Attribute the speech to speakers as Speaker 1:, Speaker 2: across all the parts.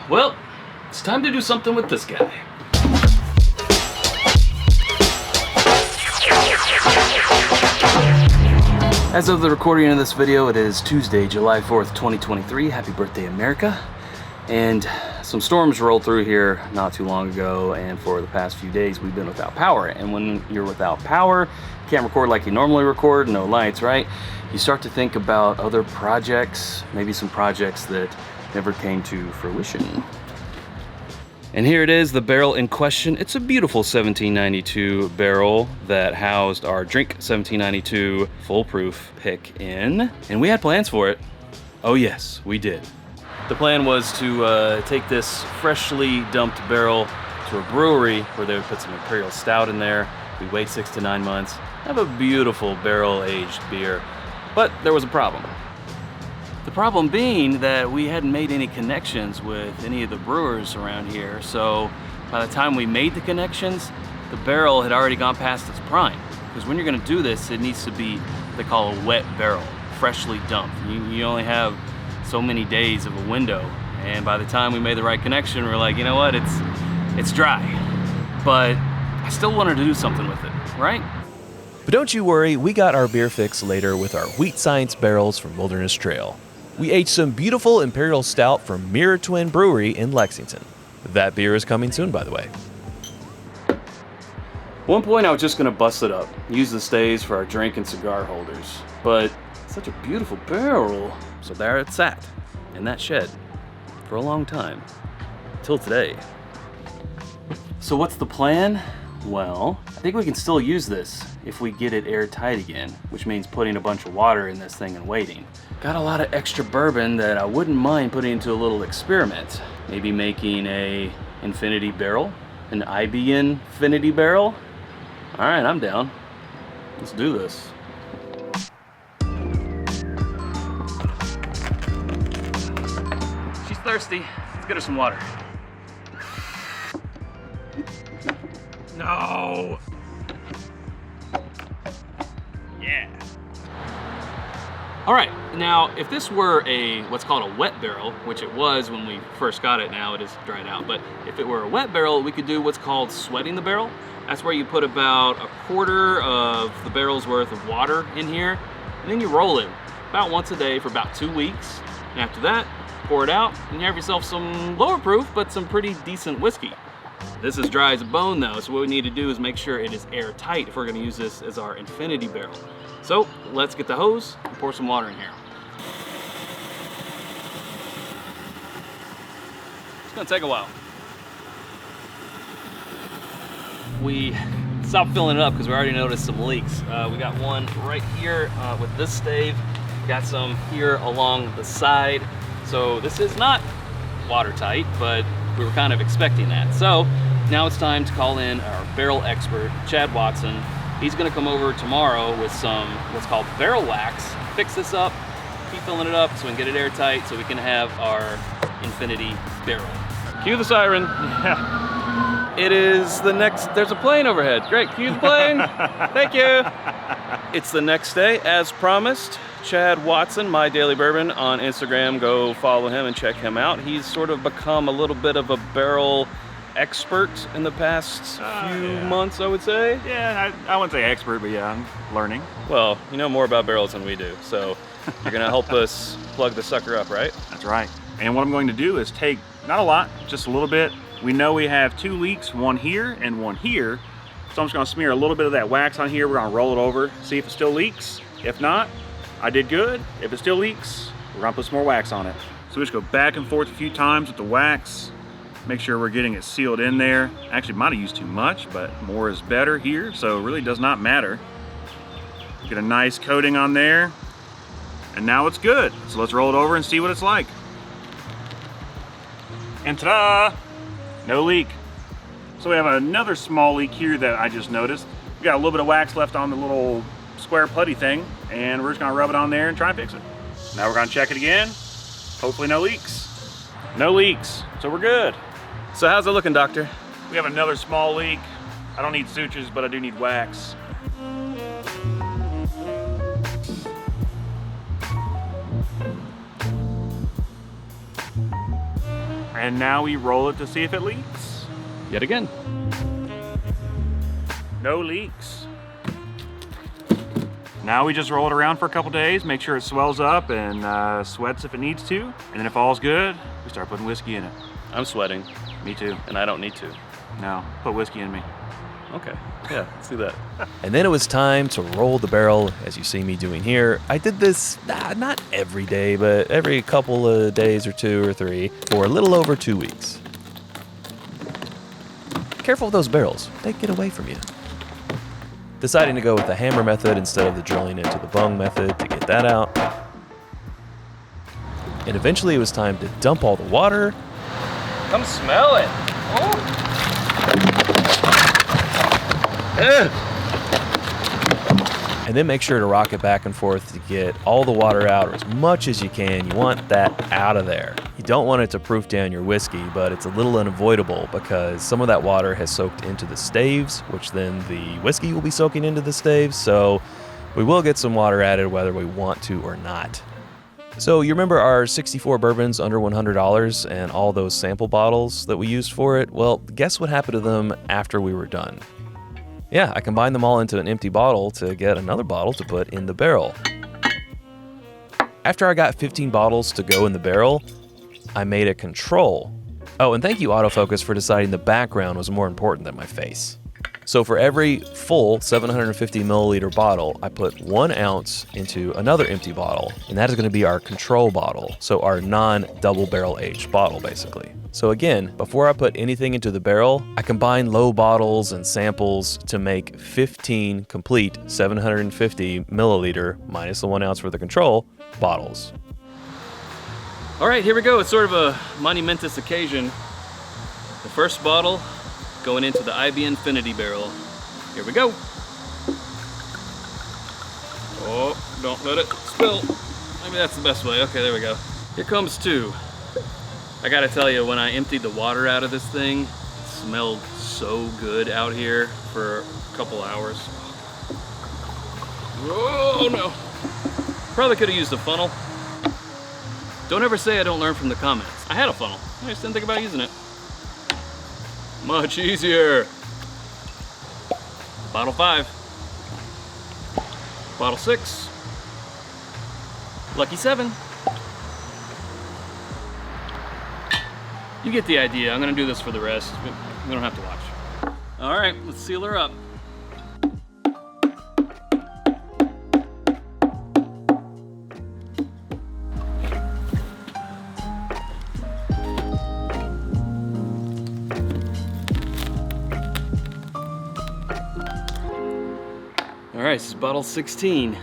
Speaker 1: Well, it's time to do something with this guy. As of the recording of this video, it is Tuesday, July 4th, 2023. Happy birthday, America. And some storms rolled through here not too long ago, and for the past few days we've been without power. And when you're without power, you can't record like you normally record, no lights, right? You start to think about other projects, maybe some projects that never came to fruition. And here it is, the barrel in question. It's a beautiful 1792 barrel that housed our Drink 1792 foolproof pick in. And we had plans for it. Oh yes, we did. The plan was to take this freshly dumped barrel to a brewery where they would put some Imperial Stout in there. We wait 6 to 9 months, have a beautiful barrel-aged beer. But there was a problem. The problem being that we hadn't made any connections with any of the brewers around here, so by the time we made the connections, the barrel had already gone past its prime. Because when you're gonna do this, it needs to be what they call a wet barrel, freshly dumped. You only have so many days of a window, and by the time we made the right connection, we're like, you know what, it's dry. But I still wanted to do something with it, right?
Speaker 2: But don't you worry, we got our beer fix later with our Wheat Science barrels from Wilderness Trail. We aged some beautiful Imperial Stout from Mirror Twin Brewery in Lexington. That beer is coming soon, by the way.
Speaker 1: At one point I was just gonna bust it up, use the stays for our drink and cigar holders, but it's such a beautiful barrel. So there it sat, in that shed, for a long time, till today. So what's the plan? Well, I think we can still use this if we get it airtight again, which means putting a bunch of water in this thing and waiting. Got a lot of extra bourbon that I wouldn't mind putting into a little experiment. Maybe making a Infinity Barrel, an IBNfinity Barrel. All right, I'm down. Let's do this. She's thirsty. Let's get her some water. No. Yeah. All right, now if this were what's called a wet barrel, which it was when we first got it, now it is dried out, but if it were a wet barrel, we could do what's called sweating the barrel. That's where you put about a quarter of the barrel's worth of water in here, and then you roll it about once a day for about 2 weeks. And after that, pour it out, and you have yourself some lower proof, but some pretty decent whiskey. This is dry as a bone though, so what we need to do is make sure it is airtight if we're gonna use this as our Infinity Barrel. So let's get the hose and pour some water in here. It's gonna take a while. We stopped filling it up because we already noticed some leaks. We got one right here with this stave, got some here along the side. So this is not watertight, but we were kind of expecting that. So now it's time to call in our barrel expert, Chad Watson. He's gonna come over tomorrow with some what's called barrel wax, fix this up, keep filling it up so we can get it airtight so we can have our Infinity Barrel. Cue the siren. Yeah. It is the next, there's a plane overhead. Great, cue the plane. Thank you. It's the next day, as promised. Chad Watson, My Daily Bourbon on Instagram. Go follow him and check him out. He's sort of become a little bit of a barrel expert in the past few months, I would say.
Speaker 3: Yeah, I wouldn't say expert, but yeah, I'm learning.
Speaker 1: Well, you know more about barrels than we do, so you're gonna help us plug the sucker up, right?
Speaker 3: That's right. And what I'm going to do is take, not a lot, just a little bit. We know we have 2 leaks, one here and one here. So I'm just gonna smear a little bit of that wax on here. We're gonna roll it over, see if it still leaks. If not, I did good. If it still leaks, we're gonna put some more wax on it. So we just go back and forth a few times with the wax. Make sure we're getting it sealed in there. Actually, might have used too much, but more is better here, so it really does not matter. Get a nice coating on there, and now it's good. So let's roll it over and see what it's like. And ta-da! No leak. So we have another small leak here that I just noticed. We got a little bit of wax left on the little square putty thing, and we're just gonna rub it on there and try and fix it. Now we're gonna check it again. Hopefully no leaks. No leaks, so we're good.
Speaker 1: So how's it looking, Doctor?
Speaker 3: We have another small leak. I don't need sutures, but I do need wax. And now we roll it to see if it leaks.
Speaker 1: Yet again.
Speaker 3: No leaks. Now we just roll it around for a couple days, make sure it swells up and sweats if it needs to. And then if all's good, we start putting whiskey in it.
Speaker 1: I'm sweating,
Speaker 3: Me too.
Speaker 1: and I don't need to.
Speaker 3: No, put whiskey in me.
Speaker 1: Okay, yeah, let's do that.
Speaker 2: And then it was time to roll the barrel, as you see me doing here. I did this, not every day, but every couple of days or 2 or 3 for a little over 2 weeks. Careful with those barrels, they get away from you. Deciding to go with the hammer method instead of the drilling into the bung method to get that out. And eventually it was time to dump all the water.
Speaker 1: Come smell it.
Speaker 2: And then make sure to rock it back and forth to get all the water out, or as much as you can. You want that out of there. You don't want it to proof down your whiskey, but it's a little unavoidable because some of that water has soaked into the staves, which then the whiskey will be soaking into the staves. So we will get some water added whether we want to or not. So you remember our 64 bourbons under $100 and all those sample bottles that we used for it? Well, guess what happened to them after we were done? Yeah, I combined them all into an empty bottle to get another bottle to put in the barrel. After I got 15 bottles to go in the barrel, I made a control. Oh, and thank you, autofocus, for deciding the background was more important than my face. So for every full 750 milliliter bottle, I put 1 ounce into another empty bottle, and that is going to be our control bottle, so our non-double barrel aged bottle, basically. So again, before I put anything into the barrel, I combine low bottles and samples to make 15 complete 750 milliliter, minus the 1 ounce for the control, bottles.
Speaker 1: All right, here we go. It's sort of a monumentous occasion. The first bottle going into the IBNfinity Barrel. Here we go. Oh, don't let it spill. Maybe that's the best way. Okay, there we go. Here comes 2. I gotta tell you, when I emptied the water out of this thing, it smelled so good out here for a couple hours. Oh no. Probably could have used a funnel. Don't ever say I don't learn from the comments. I had a funnel. I just didn't think about using it. Much easier. Bottle 5. Bottle 6. Lucky 7. You get the idea. I'm gonna do this for the rest. We don't have to watch. All right, let's seal her up. All right, this is bottle 16,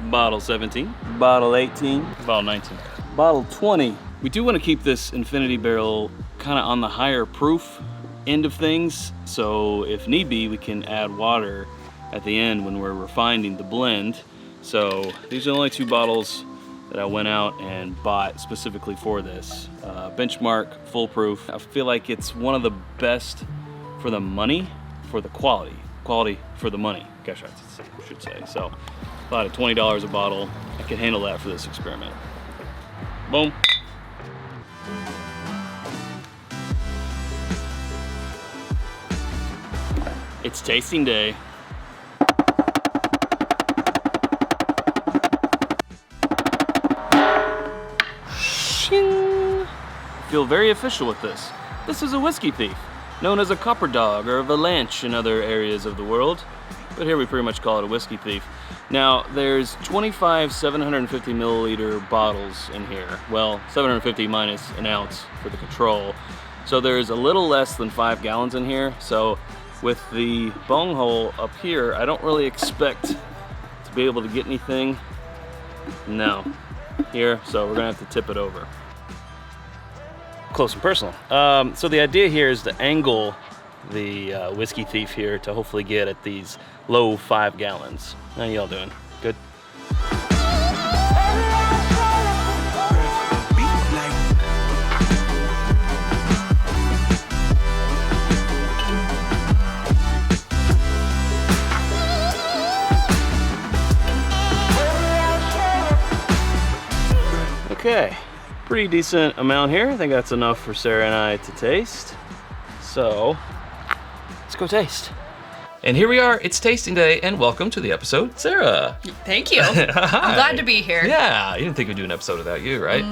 Speaker 1: bottle 17, bottle 18, bottle 19, bottle 20. We do want to keep this Infinity Barrel kind of on the higher proof end of things, so if need be, we can add water at the end when we're refining the blend. So these are the only 2 bottles that I went out and bought specifically for this. Benchmark, full proof. I feel like it's one of the best for the money, for the quality. Quality for the money, guess I should say. So, thought at $20 a bottle, I could handle that for this experiment. Boom. It's tasting day. Shing. Feel very official with this. This is a whiskey thief, known as a copper dog or a valanche in other areas of the world, but here we pretty much call it a whiskey thief. Now, there's 25 750 milliliter bottles in here. Well, 750 minus an ounce for the control. So there's a little less than 5 gallons in here. So with the bung hole up here, I don't really expect to be able to get anything. No, here, so we're gonna have to tip it over. Close and personal. So the idea here is to angle the whiskey thief here to hopefully get at these low 5 gallons. How y'all doing? Good? Okay, pretty decent amount here. I think that's enough for Sarah and I to taste. So, let's go taste.
Speaker 2: And here we are, it's tasting day, and welcome to the episode, Sarah.
Speaker 4: Thank you. I'm glad to be here.
Speaker 2: Yeah, you didn't think we'd do an episode without you, right?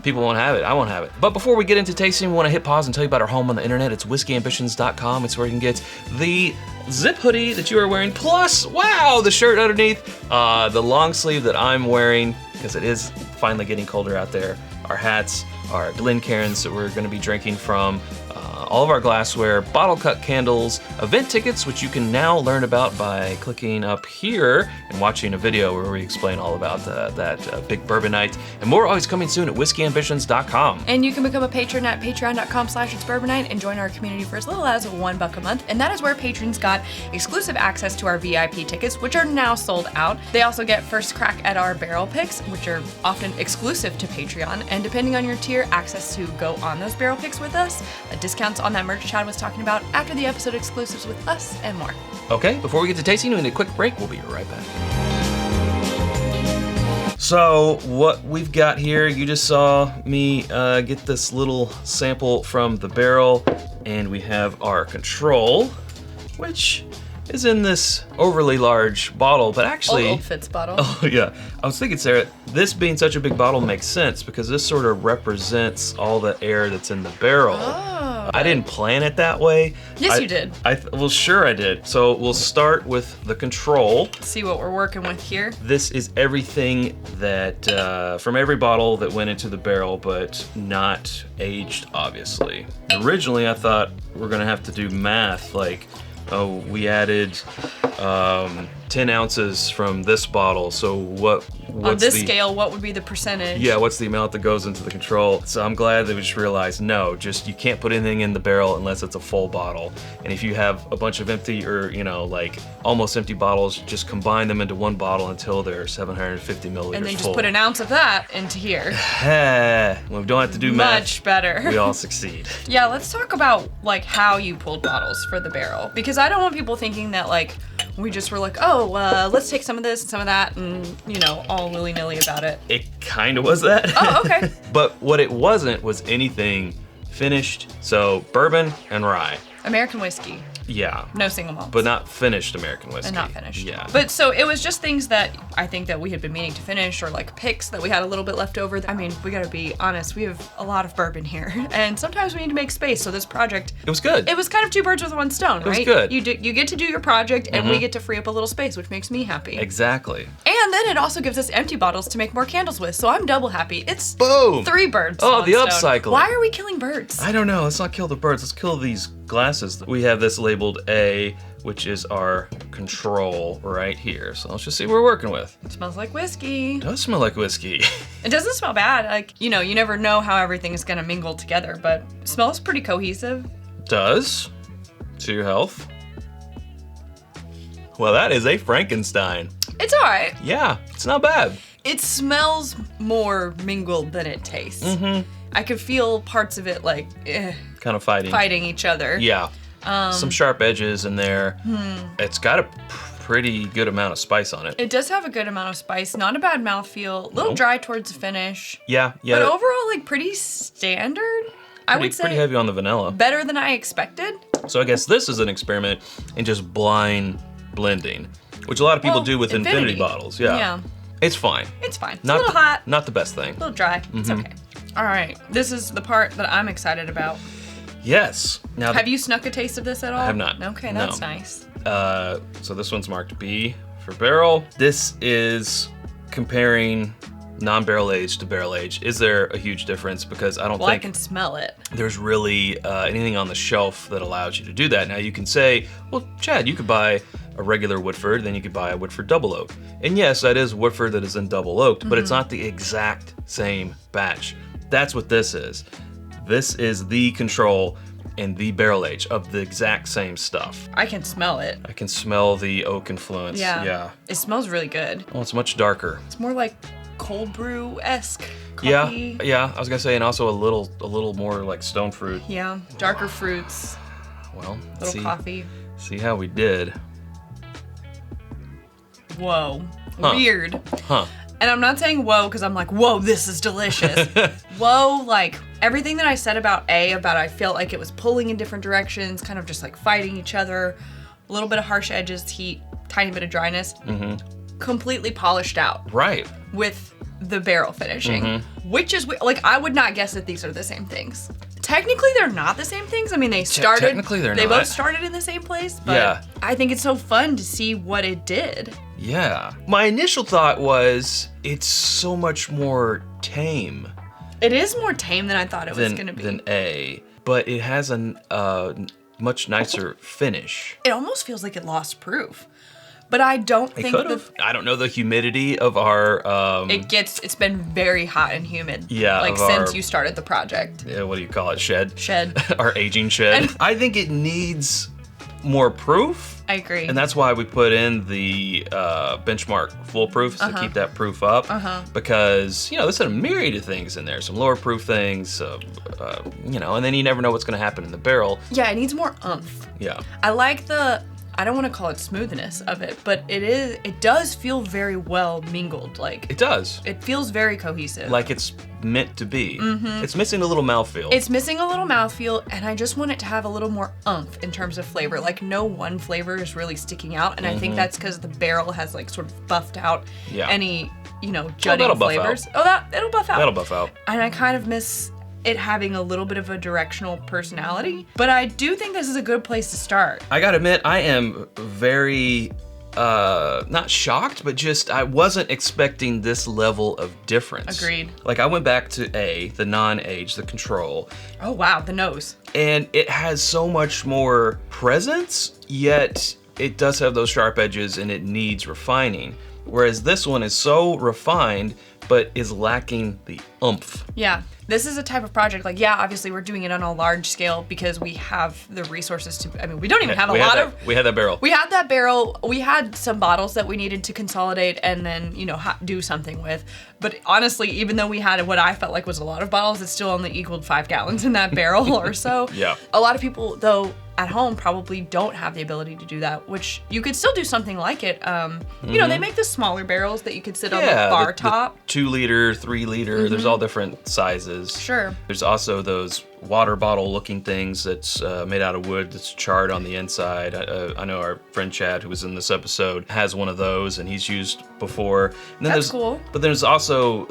Speaker 2: People won't have it, I won't have it. But before we get into tasting, we want to hit pause and tell you about our home on the internet. It's whiskyambitions.com. It's where you can get the zip hoodie that you are wearing, plus, wow, the shirt underneath, the long sleeve that I'm wearing, because it is finally getting colder out there, our hats, our Glencairns that we're going to be drinking from, all of our glassware, bottle cut candles, event tickets, which you can now learn about by clicking up here and watching a video where we explain all about that big bourbon night, and more always coming soon at whiskyambitions.com.
Speaker 4: And you can become a patron at patreon.com/itsbourbonnight and join our community for as little as $1 a month, and that is where patrons got exclusive access to our VIP tickets, which are now sold out. They also get first crack at our barrel picks, which are often exclusive to Patreon, and depending on your tier, access to go on those barrel picks with us, discounts on that merch Chad was talking about after the episode, exclusives with us, and more.
Speaker 2: Okay, before we get to tasting, we need a quick break. We'll be right back. So what we've got here, you just saw me get this little sample from the barrel, and we have our control, which is in this overly large bottle, but actually...
Speaker 4: Old Fitz bottle.
Speaker 2: Oh yeah, I was thinking, Sarah, this being such a big bottle makes sense because this sort of represents all the air that's in the barrel.
Speaker 4: Oh.
Speaker 2: I didn't plan it that way.
Speaker 4: Yes, you did.
Speaker 2: Well, sure I did. So we'll start with the control.
Speaker 4: See what we're working with here.
Speaker 2: This is everything that, from every bottle that went into the barrel, but not aged, obviously. Originally, I thought we're gonna have to do math, like, oh, we added 10 ounces from this bottle, so what's
Speaker 4: on this scale, what would be the percentage?
Speaker 2: Yeah, what's the amount that goes into the control? So I'm glad that we just realized, no, just you can't put anything in the barrel unless it's a full bottle. And if you have a bunch of empty or, you know, like almost empty bottles, just combine them into one bottle until they're 750 milliliters full.
Speaker 4: And then just put an ounce of that into here.
Speaker 2: When we don't have to do math,
Speaker 4: much better.
Speaker 2: We all succeed.
Speaker 4: Yeah, let's talk about like how you pulled bottles for the barrel, because I don't want people thinking that like we just were like, oh, let's take some of this and some of that, and you know, all willy-nilly about it.
Speaker 2: It kind of was that.
Speaker 4: Oh, okay.
Speaker 2: But what it wasn't was anything finished. So bourbon and rye.
Speaker 4: American whiskey.
Speaker 2: Yeah.
Speaker 4: No single malts.
Speaker 2: But not finished American whiskey.
Speaker 4: And not finished.
Speaker 2: Yeah.
Speaker 4: But so it was just things that I think that we had been meaning to finish, or like picks that we had a little bit left over. I mean, we gotta be honest, we have a lot of bourbon here, and sometimes we need to make space. So this project,
Speaker 2: it was good.
Speaker 4: It was kind of two birds with one stone, right?
Speaker 2: It was good.
Speaker 4: You get to do your project, and we get to free up a little space, which makes me happy.
Speaker 2: Exactly.
Speaker 4: And then it also gives us empty bottles to make more candles with, so I'm double happy. It's
Speaker 2: boom.
Speaker 4: 3 birds.
Speaker 2: Oh,
Speaker 4: one
Speaker 2: the
Speaker 4: stone.
Speaker 2: upcycle.
Speaker 4: Why are we killing birds?
Speaker 2: I don't know. Let's not kill the birds. Let's kill these glasses. We have this labeled A, which is our control right here. So let's just see what we're working with.
Speaker 4: It smells like whiskey.
Speaker 2: It does smell like whiskey.
Speaker 4: It doesn't smell bad. Like, you know, you never know how everything is gonna mingle together, but it smells pretty cohesive.
Speaker 2: Does. To your health. Well, that is a Frankenstein.
Speaker 4: It's all right.
Speaker 2: Yeah, it's not bad.
Speaker 4: It smells more mingled than it tastes.
Speaker 2: Mm-hmm.
Speaker 4: I could feel parts of it like
Speaker 2: kind of fighting
Speaker 4: each other.
Speaker 2: Yeah. Some sharp edges in there. It's got a pretty good amount of spice on it.
Speaker 4: It does have a good amount of spice. Not a bad mouthfeel. A little dry towards the finish.
Speaker 2: Yeah.
Speaker 4: But overall, like pretty standard. I would say
Speaker 2: pretty heavy on the vanilla.
Speaker 4: Better than I expected.
Speaker 2: So I guess this is an experiment in just blind blending, which a lot of people do with infinity bottles. Yeah. It's fine.
Speaker 4: It's fine. It's a little hot.
Speaker 2: Not the best thing.
Speaker 4: A little dry. It's okay. All right. This is the part that I'm excited about.
Speaker 2: Yes. Now,
Speaker 4: have you snuck a taste of this at all?
Speaker 2: I have not.
Speaker 4: Okay, that's nice.
Speaker 2: So this one's marked B for barrel. This is comparing non-barrel aged to barrel aged. Is there a huge difference? Because I don't think I
Speaker 4: can smell it.
Speaker 2: There's really anything on the shelf that allows you to do that. Now you can say, well, Chad, you could buy a regular Woodford, then you could buy a Woodford double oak. And yes, that is Woodford that is in double oaked, but it's not the exact same batch. That's what this is. This is the control and the barrel age of the exact same stuff.
Speaker 4: I can smell it.
Speaker 2: I can smell the oak influence. Yeah.
Speaker 4: It smells really good.
Speaker 2: Well, it's much darker.
Speaker 4: It's more like cold brew-esque coffee.
Speaker 2: Yeah. I was gonna say, and also a little more like stone fruit.
Speaker 4: Yeah, darker fruits.
Speaker 2: Well,
Speaker 4: little coffee.
Speaker 2: See how we did.
Speaker 4: Whoa. Weird.
Speaker 2: Huh.
Speaker 4: And I'm not saying whoa because I'm like, whoa, this is delicious. Whoa, like everything that I said about I felt like it was pulling in different directions, kind of just like fighting each other, a little bit of harsh edges, heat, tiny bit of dryness, completely polished out.
Speaker 2: Right.
Speaker 4: With the barrel finishing, which is like, I would not guess that these are the same things. Technically, they're not the same things. I mean, they started.
Speaker 2: Technically, they're
Speaker 4: they
Speaker 2: not.
Speaker 4: both started in the same place, but
Speaker 2: Yeah.
Speaker 4: I think it's so fun to see what it did.
Speaker 2: Yeah. My initial thought was it's so much more tame
Speaker 4: It is more tame than I thought it was going to be.
Speaker 2: than A, but it has a much nicer finish.
Speaker 4: It almost feels like it lost proof, but I don't
Speaker 2: It
Speaker 4: think
Speaker 2: could have. I don't know the humidity of our.
Speaker 4: It's been very hot and humid.
Speaker 2: Yeah,
Speaker 4: like
Speaker 2: of
Speaker 4: since
Speaker 2: our-
Speaker 4: you started the project.
Speaker 2: Yeah, what do you call it? Shed. Our aging shed.
Speaker 4: And-
Speaker 2: I think it needs more proof.
Speaker 4: I agree.
Speaker 2: And that's why we put in the benchmark foolproof to keep that proof up. Because, there's a myriad of things in there. Some lower proof things, and then you never know what's going to happen in the barrel.
Speaker 4: Yeah, it needs more oomph.
Speaker 2: Yeah.
Speaker 4: I like I don't want to call it smoothness of it, but it does feel very well mingled. Like
Speaker 2: It does.
Speaker 4: it feels very cohesive.
Speaker 2: Like it's meant to be. It's missing a little mouthfeel.
Speaker 4: It's missing a little mouthfeel, and I just want it to have a little more oomph in terms of flavor. Like no one flavor is really sticking out, and I think that's because the barrel has like sort of buffed out any, jutting
Speaker 2: that'll buff
Speaker 4: flavors.
Speaker 2: out.
Speaker 4: It'll buff out.
Speaker 2: That'll buff out.
Speaker 4: And I kind of miss it having a little bit of a directional personality, but I do think this is a good place to start.
Speaker 2: I gotta admit, I am very, not shocked, but just, I wasn't expecting this level of difference.
Speaker 4: Agreed.
Speaker 2: Like, I went back to A, the non-age, the control,
Speaker 4: Oh wow, the nose.
Speaker 2: and it has so much more presence, yet it does have those sharp edges and it needs refining. Whereas this one is so refined, but is lacking the oomph.
Speaker 4: Yeah, this is a type of project, like, yeah, obviously we're doing it on a large scale because we have the resources to, we don't even have
Speaker 2: We had that barrel.
Speaker 4: We had that barrel. We had some bottles that we needed to consolidate and then, do something with. But honestly, even though we had what I felt like was a lot of bottles, it still only equaled 5 gallons in that barrel or so.
Speaker 2: Yeah.
Speaker 4: A lot of people, though, at home probably don't have the ability to do that, which you could still do something like it. They make the smaller barrels that you could sit on the bar top.
Speaker 2: 2 liter, 3 liter, there's all different sizes.
Speaker 4: Sure.
Speaker 2: There's also those water bottle looking things that's made out of wood that's charred on the inside. I know our friend Chad, who was in this episode, has one of those and he's used before. And then
Speaker 4: That's cool.
Speaker 2: But there's also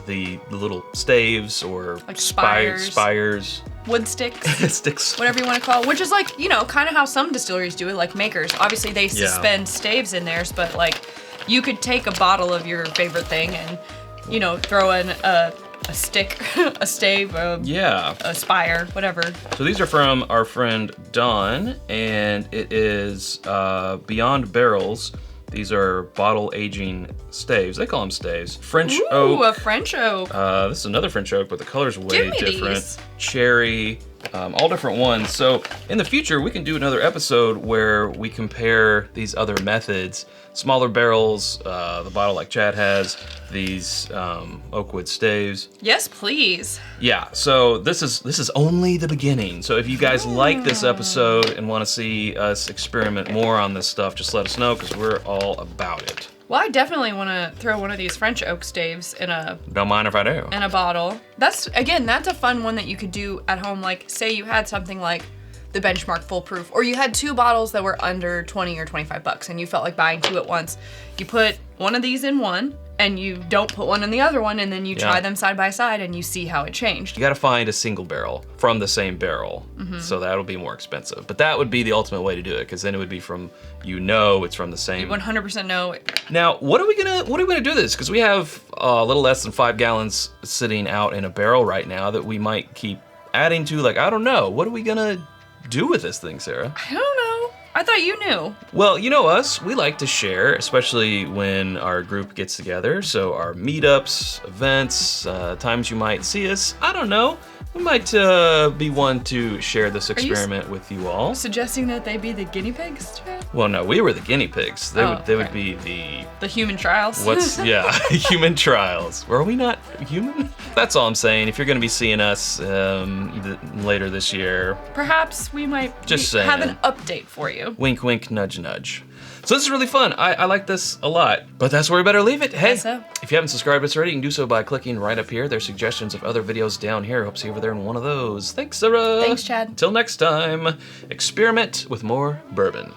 Speaker 2: the little staves or
Speaker 4: Like
Speaker 2: spires.
Speaker 4: Wood sticks.
Speaker 2: Sticks.
Speaker 4: Whatever you want to call it, which is like, kind of how some distilleries do it, like makers. Obviously, they suspend staves in theirs, but like, you could take a bottle of your favorite thing and, throw in a stick, a stave, a spire, whatever.
Speaker 2: So these are from our friend Don, and it is Beyond Barrels. These are bottle aging staves. They call them staves. French oak.
Speaker 4: Ooh, a French oak.
Speaker 2: This is another French oak, but the color's way
Speaker 4: Give me
Speaker 2: different.
Speaker 4: these.
Speaker 2: Cherry, all different ones. So in the future, we can do another episode where we compare these other methods. Smaller barrels, the bottle like Chad has, these oakwood staves.
Speaker 4: Yes, please.
Speaker 2: Yeah, so this is only the beginning. So if you guys like this episode and want to see us experiment more on this stuff, just let us know because we're all about it.
Speaker 4: Well, I definitely want to throw one of these French oak staves in a
Speaker 2: Don't mind if I do.
Speaker 4: bottle. That's a fun one that you could do at home. Like, say you had something like the Benchmark Foolproof, or you had 2 bottles that were under 20 or 25 bucks and you felt like buying 2 at once. You put one of these in one and you don't put one in the other one, and then you try them side by side and you see how it changed.
Speaker 2: You got to find a single barrel from the same barrel, so that'll be more expensive. But that would be the ultimate way to do it, because then it would be from it's from the same.
Speaker 4: 100% know.
Speaker 2: Now, what are we gonna do this? Because we have a little less than 5 gallons sitting out in a barrel right now that we might keep adding to. Like, I don't know. What are we gonna do with this thing, Sarah?
Speaker 4: I don't know. I thought you knew.
Speaker 2: Well, you know us, we like to share, especially when our group gets together. So our meetups, events, times you might see us, I don't know. We might be one to share this experiment with you all.
Speaker 4: Suggesting that they be the guinea pigs, Chad?
Speaker 2: Well, no, we were the guinea pigs. They would
Speaker 4: okay.
Speaker 2: be the
Speaker 4: The human trials.
Speaker 2: human trials. Were we not human? That's all I'm saying. If you're going to be seeing us later this year,
Speaker 4: Perhaps we might
Speaker 2: Just
Speaker 4: have
Speaker 2: saying.
Speaker 4: an update for you.
Speaker 2: wink, wink, nudge, nudge. So this is really fun. I like this a lot. But that's where we better leave it. Hey,
Speaker 4: Guess so.
Speaker 2: if you haven't subscribed to us already, you can do so by clicking right up here. There's suggestions of other videos down here. Hope to see you over there in one of those. Thanks, Sarah.
Speaker 4: Thanks, Chad.
Speaker 2: Until next time, experiment with more bourbon.